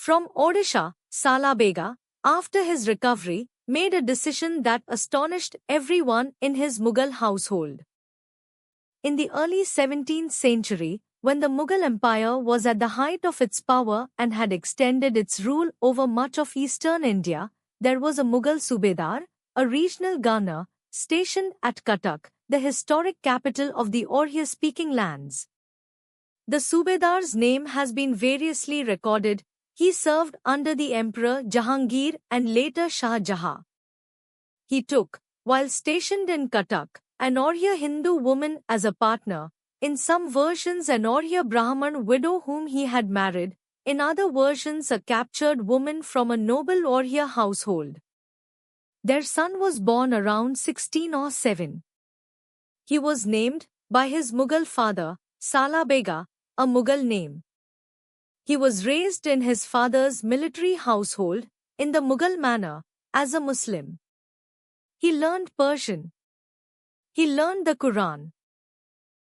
From Odisha, Salabega, after his recovery, made a decision that astonished everyone in his Mughal household. In the early 17th century, when the Mughal Empire was at the height of its power and had extended its rule over much of eastern India, there was a Mughal Subedar, a regional governor, stationed at Cuttack, the historic capital of the Oria-speaking lands. The Subedar's name has been variously recorded. He served under the Emperor Jahangir and later Shah Jahan. He took, while stationed in Cuttack, an Oria Hindu woman as a partner, in some versions an Oria Brahman widow whom he had married, in other versions a captured woman from a noble Oria household. Their son was born around 1607. He was named, by his Mughal father, Salabega, a Mughal name. He was raised in his father's military household, in the Mughal manner, as a Muslim. He learned Persian. He learned the Quran.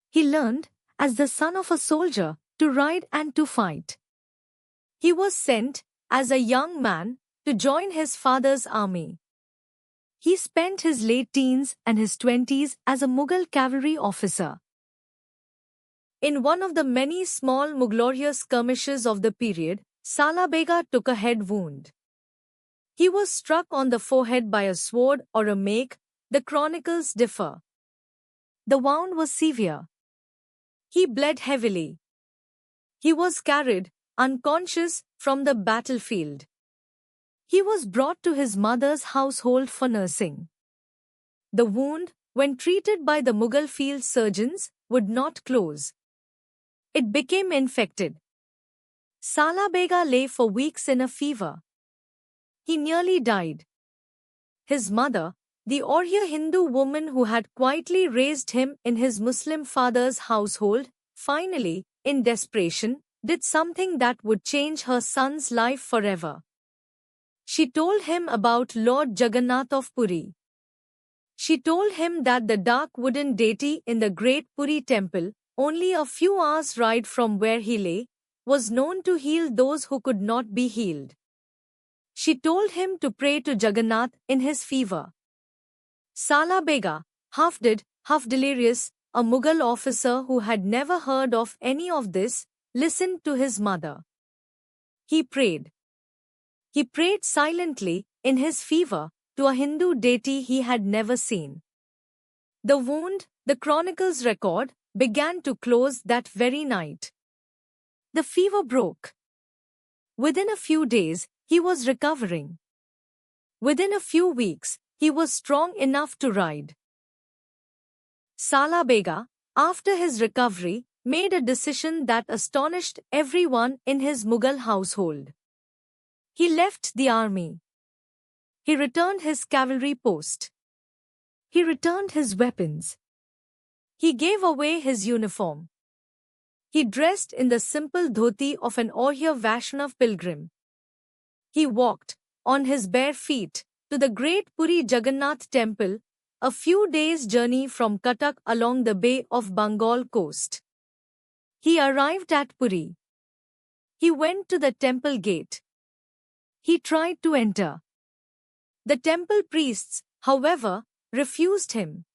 He learned, as the son of a soldier, to ride and to fight. He was sent, as a young man, to join his father's army. He spent his late teens and his 20s as a Mughal cavalry officer. In one of the many small Mughlorious skirmishes of the period, Salabega took a head wound. He was struck on the forehead by a sword or a make, the chronicles differ. The wound was severe. He bled heavily. He was carried, unconscious, from the battlefield. He was brought to his mother's household for nursing. The wound, when treated by the Mughal field surgeons, would not close. It became infected. Salabega lay for weeks in a fever. He nearly died. His mother, the Oria Hindu woman who had quietly raised him in his Muslim father's household, finally, in desperation, did something that would change her son's life forever. She told him about Lord Jagannath of Puri. She told him that the dark wooden deity in the great Puri temple, only a few hours' ride from where he lay, was known to heal those who could not be healed. She told him to pray to Jagannath in his fever. Salabega, half dead, half delirious, a Mughal officer who had never heard of any of this, listened to his mother. He prayed. He prayed silently, in his fever, to a Hindu deity he had never seen. The wound, the chronicles record, began to close that very night. The fever broke. Within a few days, he was recovering. Within a few weeks, he was strong enough to ride. Salabega, after his recovery, made a decision that astonished everyone in his Mughal household. He left the army. He returned his cavalry post. He returned his weapons. He gave away his uniform. He dressed in the simple dhoti of an Oria Vaishnav pilgrim. He walked, on his bare feet, to the great Puri Jagannath temple, a few days' journey from Cuttack along the Bay of Bengal coast. He arrived at Puri. He went to the temple gate. He tried to enter. The temple priests, however, refused him.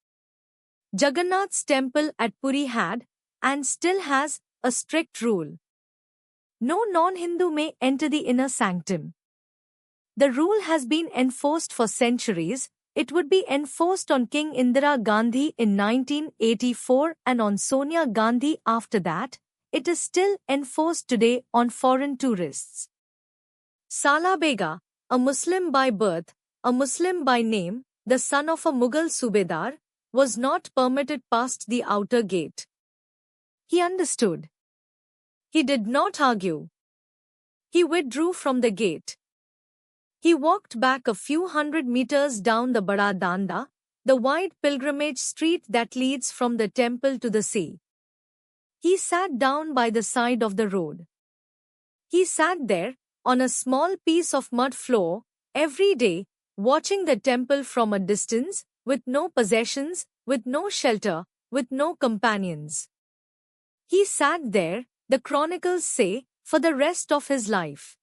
Jagannath's temple at Puri had, and still has, a strict rule. No non-Hindu may enter the inner sanctum. The rule has been enforced for centuries. It would be enforced on King Indira Gandhi in 1984 and on Sonia Gandhi after that. It is still enforced today on foreign tourists. Salabega, a Muslim by birth, a Muslim by name, the son of a Mughal Subedar, was not permitted past the outer gate. He understood. He did not argue. He withdrew from the gate. He walked back a few hundred meters down the Bada Danda, the wide pilgrimage street that leads from the temple to the sea. He sat down by the side of the road. He sat there, on a small piece of mud floor, every day, watching the temple from a distance, with no possessions, with no shelter, with no companions. He sat there, the chronicles say, for the rest of his life.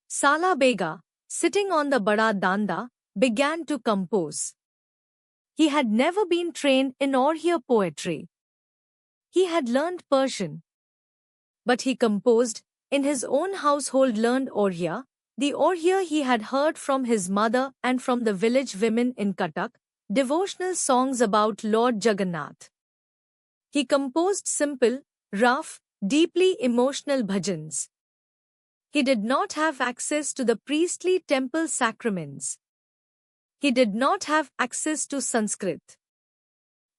Salabega, sitting on the Bada Danda, began to compose. He had never been trained in Oriya poetry. He had learned Persian. But he composed, in his own household learned Oriya, the Oriya he had heard from his mother and from the village women in Cuttack, devotional songs about Lord Jagannath. He composed simple, rough, deeply emotional bhajans. He did not have access to the priestly temple sacraments. He did not have access to Sanskrit.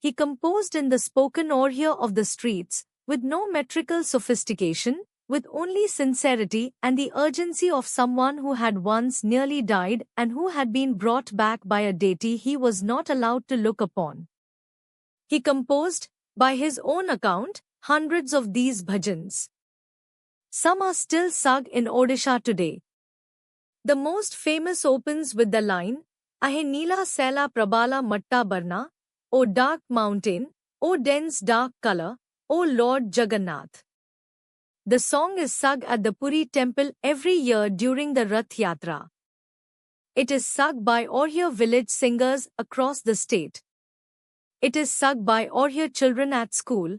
He composed in the spoken Oriya of the streets, with no metrical sophistication, with only sincerity and the urgency of someone who had once nearly died and who had been brought back by a deity he was not allowed to look upon. He composed, by his own account, hundreds of these bhajans. Some are still sung in Odisha today. The most famous opens with the line, Ahe Neela Sela Prabala Matta Barna, O dark mountain, O dense dark color, O Lord Jagannath. The song is sung at the Puri temple every year during the Rath Yatra. It is sung by Oriya village singers across the state. It is sung by Oriya children at school.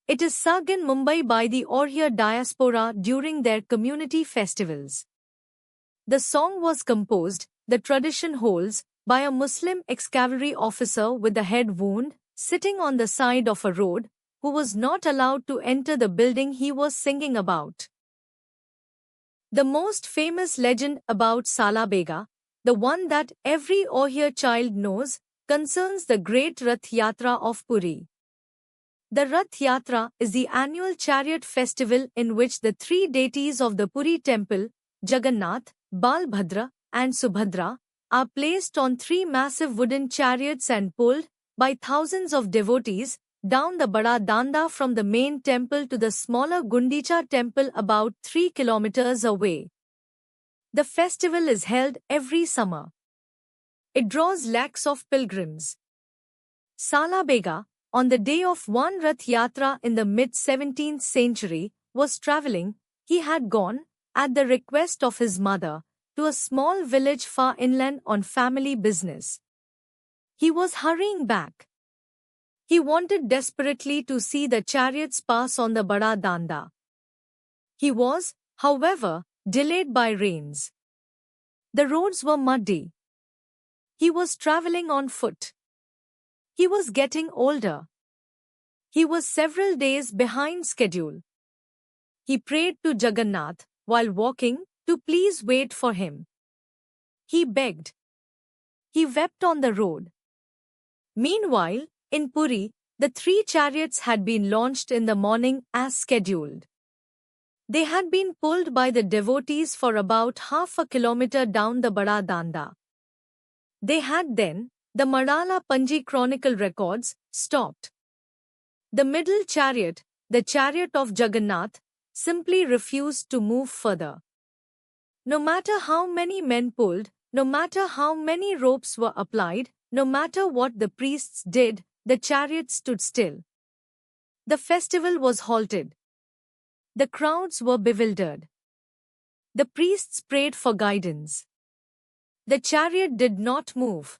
It is sung in Mumbai by the Oriya diaspora during their community festivals. The song was composed, the tradition holds, by a Muslim ex-cavalry officer with a head wound, sitting on the side of a road, who was not allowed to enter the building he was singing about. The most famous legend about Salabega, the one that every Oriya child knows, concerns the great Rath Yatra of Puri. The Rath Yatra is the annual chariot festival in which the three deities of the Puri temple, Jagannath, Balbhadra, and Subhadra, are placed on three massive wooden chariots and pulled, by thousands of devotees, down the Bada Danda from the main temple to the smaller Gundicha temple about 3 kilometers away. The festival is held every summer. It draws lakhs of pilgrims. Salabega, on the day of one Rath Yatra in the mid-17th century, was travelling. He had gone, at the request of his mother, to a small village far inland on family business. He was hurrying back. He wanted desperately to see the chariots pass on the Bada Danda. He was, however, delayed by rains. The roads were muddy. He was travelling on foot. He was getting older. He was several days behind schedule. He prayed to Jagannath, while walking, to please wait for him. He begged. He wept on the road. Meanwhile, in Puri, the three chariots had been launched in the morning as scheduled. They had been pulled by the devotees for about half a kilometer down the Bada Danda. They had then, the Madala Panji Chronicle records, stopped. The middle chariot, the chariot of Jagannath, simply refused to move further. No matter how many men pulled, no matter how many ropes were applied, no matter what the priests did, the chariot stood still. The festival was halted. The crowds were bewildered. The priests prayed for guidance. The chariot did not move.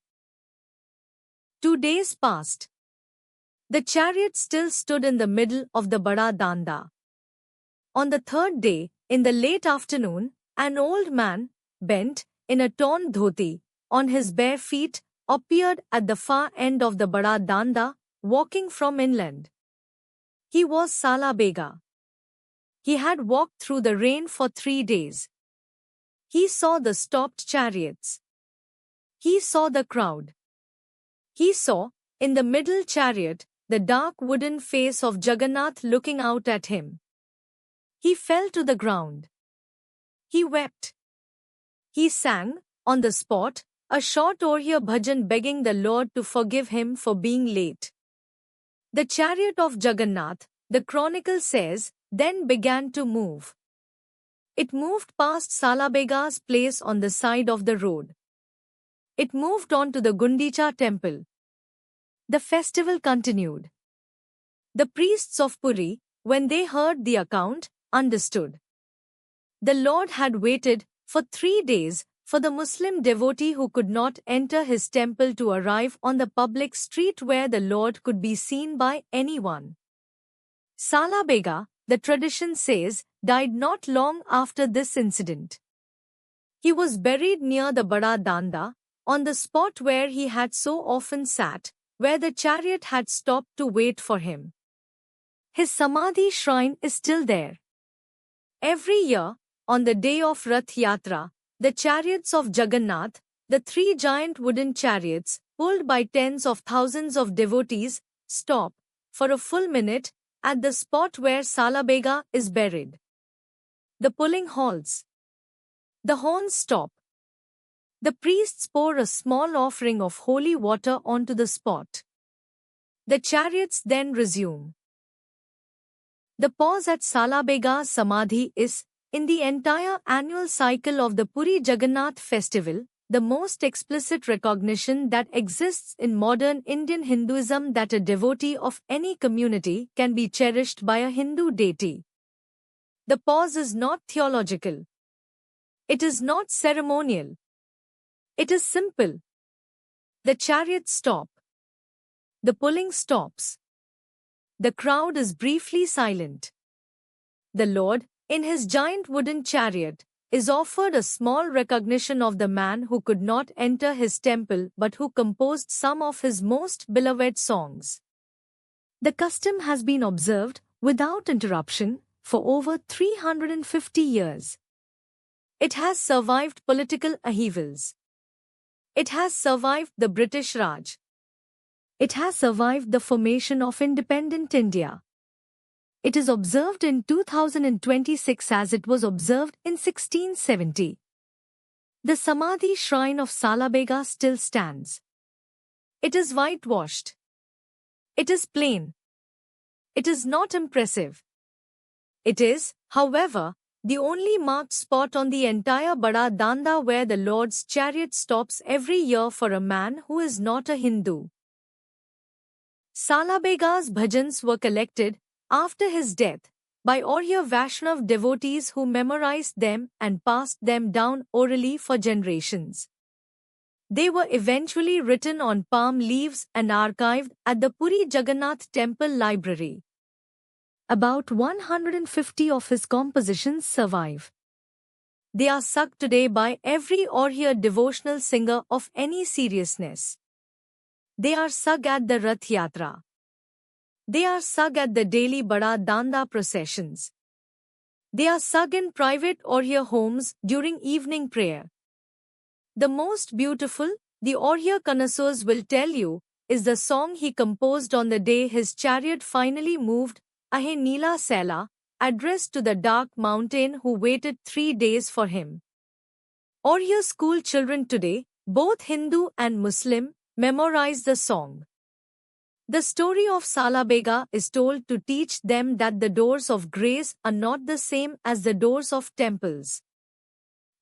2 days passed. The chariot still stood in the middle of the Bada Danda. On the third day, in the late afternoon, an old man, bent, in a torn dhoti, on his bare feet, appeared at the far end of the Bada Danda, walking from inland. He was Salabega. He had walked through the rain for 3 days. He saw the stopped chariots. He saw the crowd. He saw, in the middle chariot, the dark wooden face of Jagannath looking out at him. He fell to the ground. He wept. He sang, on the spot, a short Oriya bhajan begging the Lord to forgive him for being late. The chariot of Jagannath, the chronicle says, then began to move. It moved past Salabega's place on the side of the road. It moved on to the Gundicha temple. The festival continued. The priests of Puri, when they heard the account, understood. The Lord had waited for 3 days for the Muslim devotee who could not enter his temple to arrive on the public street where the Lord could be seen by anyone. Salabega, the tradition says, died not long after this incident. He was buried near the Bada Danda, on the spot where he had so often sat, where the chariot had stopped to wait for him. His Samadhi shrine is still there. Every year, on the day of Rath Yatra, the chariots of Jagannath, the three giant wooden chariots, pulled by tens of thousands of devotees, stop, for a full minute, at the spot where Salabega is buried. The pulling halts. The horns stop. The priests pour a small offering of holy water onto the spot. The chariots then resume. The pause at Salabega's Samadhi is, in the entire annual cycle of the Puri Jagannath festival, the most explicit recognition that exists in modern Indian Hinduism that a devotee of any community can be cherished by a Hindu deity. The pause is not theological. It is not ceremonial. It is simple. The chariots stop. The pulling stops. The crowd is briefly silent. The Lord, in his giant wooden chariot, is offered a small recognition of the man who could not enter his temple but who composed some of his most beloved songs. The custom has been observed, without interruption, for over 350 years. It has survived political upheavals. It has survived the British Raj. It has survived the formation of independent India. It is observed in 2026 as it was observed in 1670. The Samadhi shrine of Salabega still stands. It is whitewashed. It is plain. It is not impressive. It is, however, the only marked spot on the entire Bada Danda where the Lord's chariot stops every year for a man who is not a Hindu. Salabega's bhajans were collected, after his death, by Arya Vaishnav devotees who memorized them and passed them down orally for generations. They were eventually written on palm leaves and archived at the Puri Jagannath Temple Library. About 150 of his compositions survive. They are sung today by every Arya devotional singer of any seriousness. They are sung at the Rath Yatra. They are sung at the daily Bada Danda processions. They are sung in private Arya homes during evening prayer. The most beautiful, the Arya connoisseurs will tell you, is the song he composed on the day his chariot finally moved, Ahe Neela Sela, addressed to the dark mountain who waited 3 days for him. Arya school children today, both Hindu and Muslim, memorize the song. The story of Salabega is told to teach them that the doors of grace are not the same as the doors of temples.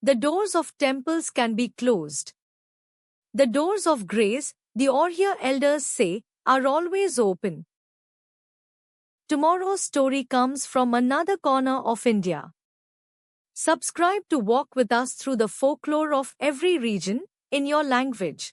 The doors of temples can be closed. The doors of grace, the Arya elders say, are always open. Tomorrow's story comes from another corner of India. Subscribe to walk with us through the folklore of every region, in your language.